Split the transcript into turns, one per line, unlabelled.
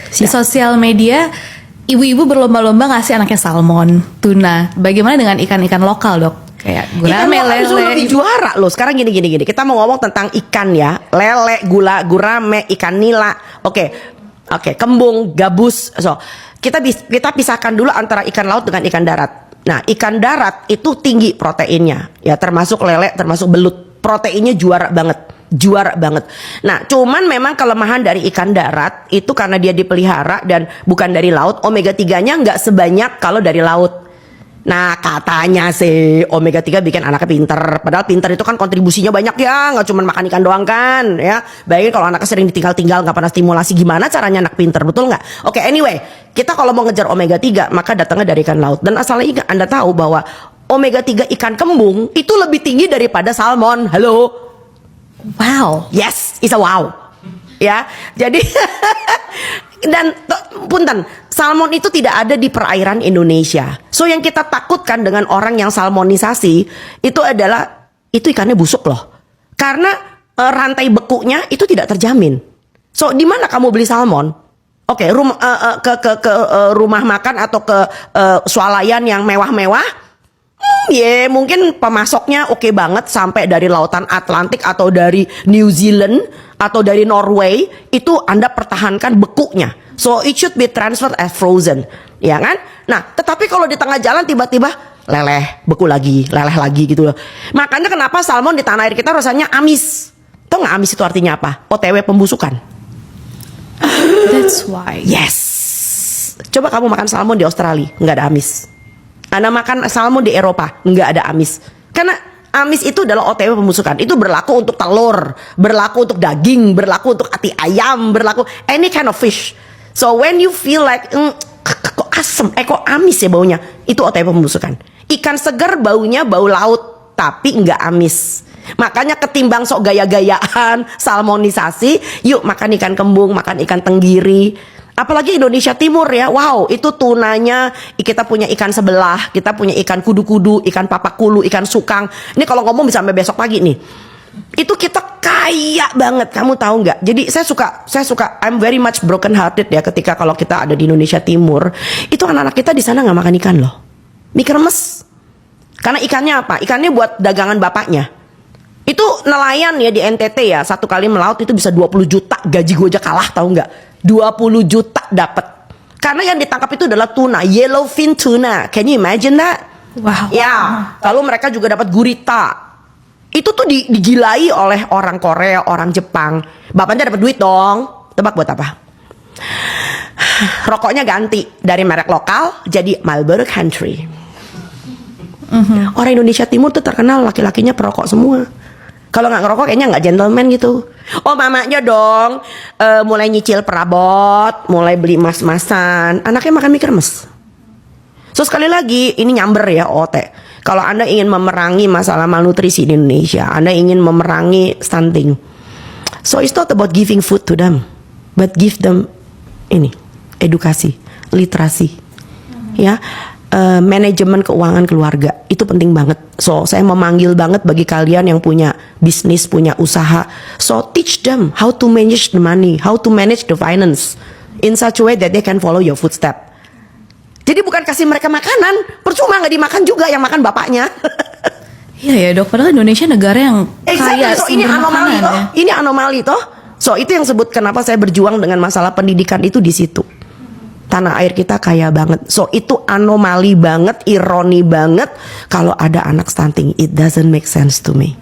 Di sosial media, ibu-ibu berlomba-lomba ngasih anaknya salmon, tuna. Bagaimana dengan ikan-ikan lokal, Dok? Kayak gurame, lele.
Lebih juara loh. Sekarang gini. Kita mau ngomong tentang ikan ya. Lele, gurame, ikan nila. Oke, kembung, gabus. So, kita pisahkan dulu antara ikan laut dengan ikan darat. Nah, ikan darat itu tinggi proteinnya. Ya, termasuk lele, termasuk belut. Proteinnya juara banget. Nah, cuman memang kelemahan dari ikan darat itu karena dia dipelihara dan bukan dari laut, omega 3-nya nggak sebanyak kalau dari laut. Nah, katanya sih omega 3 bikin anaknya pinter. Padahal pinter itu kan kontribusinya banyak ya, nggak cuma makan ikan doang kan ya. Bayangin kalau anaknya sering ditinggal-tinggal, nggak pernah stimulasi, gimana caranya anak pinter, betul nggak? Oke, anyway, kita kalau mau ngejar omega 3 maka datangnya dari ikan laut. Dan asalnya Anda tahu bahwa omega 3 ikan kembung itu lebih tinggi daripada salmon. Halo?
Wow.
Yes, it's a wow. Ya, jadi dan punten, salmon itu tidak ada di perairan Indonesia. So yang kita takutkan dengan orang yang salmonisasi itu adalah itu ikannya busuk loh. Karena rantai bekunya itu tidak terjamin. So di mana kamu beli salmon? Oke, ke rumah makan atau ke swalayan yang mewah-mewah. Mungkin pemasoknya oke banget sampai dari lautan Atlantik atau dari New Zealand atau dari Norway, itu Anda pertahankan bekunya. So it should be transferred as frozen, ya kan? Nah, tetapi kalau di tengah jalan tiba-tiba leleh, beku lagi, leleh lagi gitu loh. Makanya kenapa salmon di tanah air kita rasanya amis. Tahu nggak amis itu artinya apa? OTW pembusukan.
That's why.
Yes. Coba kamu makan salmon di Australia, nggak ada amis. Anda makan salmon di Eropa, nggak ada amis. Karena amis itu adalah OTW pembusukan. Itu berlaku untuk telur, berlaku untuk daging, berlaku untuk ati ayam, berlaku any kind of fish. So when you feel like kok asem, kok amis ya baunya, itu OTW pembusukan. Ikan segar baunya bau laut, tapi nggak amis. Makanya ketimbang sok gaya-gayaan, salmonisasi, yuk makan ikan kembung, makan ikan tenggiri. Apalagi Indonesia Timur ya, wow, itu tunanya kita punya ikan sebelah, kita punya ikan kudu-kudu, ikan papakulu, ikan sukang. Ini kalau ngomong bisa sampai besok pagi nih. Itu kita kaya banget, kamu tahu nggak? Jadi saya suka, I'm very much broken hearted ya ketika kalau kita ada di Indonesia Timur, itu anak-anak kita di sana nggak makan ikan loh, mie kremes. Karena ikannya apa? Ikannya buat dagangan bapaknya. Itu nelayan ya di NTT ya, satu kali melaut itu bisa 20 juta, gaji gue aja kalah tahu nggak? 20 juta dapat. Karena yang ditangkap itu adalah tuna, yellowfin tuna. Can you imagine that?
Wow.
Ya, lalu mereka juga dapat gurita. Itu tuh digilai oleh orang Korea, orang Jepang. Bapaknya dapat duit dong. Tebak buat apa? Rokoknya ganti dari merek lokal jadi Marlboro Country. Orang Indonesia Timur tuh terkenal laki-lakinya perokok semua. Kalau nggak ngerokok kayaknya nggak gentleman gitu. Oh mamanya dong mulai nyicil perabot, mulai beli mas-masan. Anaknya makan mie kremes. So sekali lagi ini nyamber ya otek. Kalau Anda ingin memerangi masalah malnutrisi di Indonesia, Anda ingin memerangi stunting. So it's not about giving food to them, but give them ini edukasi, literasi, ya. Manajemen keuangan keluarga itu penting banget. So saya memanggil banget bagi kalian yang punya bisnis, punya usaha. So teach them how to manage the money, how to manage the finance in such a way that they can follow your footstep. Jadi bukan kasih mereka makanan, percuma nggak dimakan juga, yang makan bapaknya.
Iya ya Dok, padahal Indonesia negara yang kaya
so, ini anomali toh. Ya. Ini anomali toh. So itu yang sebut kenapa saya berjuang dengan masalah pendidikan itu di situ. Tanah air kita kaya banget. So itu anomali banget, ironi banget kalau ada anak stunting. It doesn't make sense to me.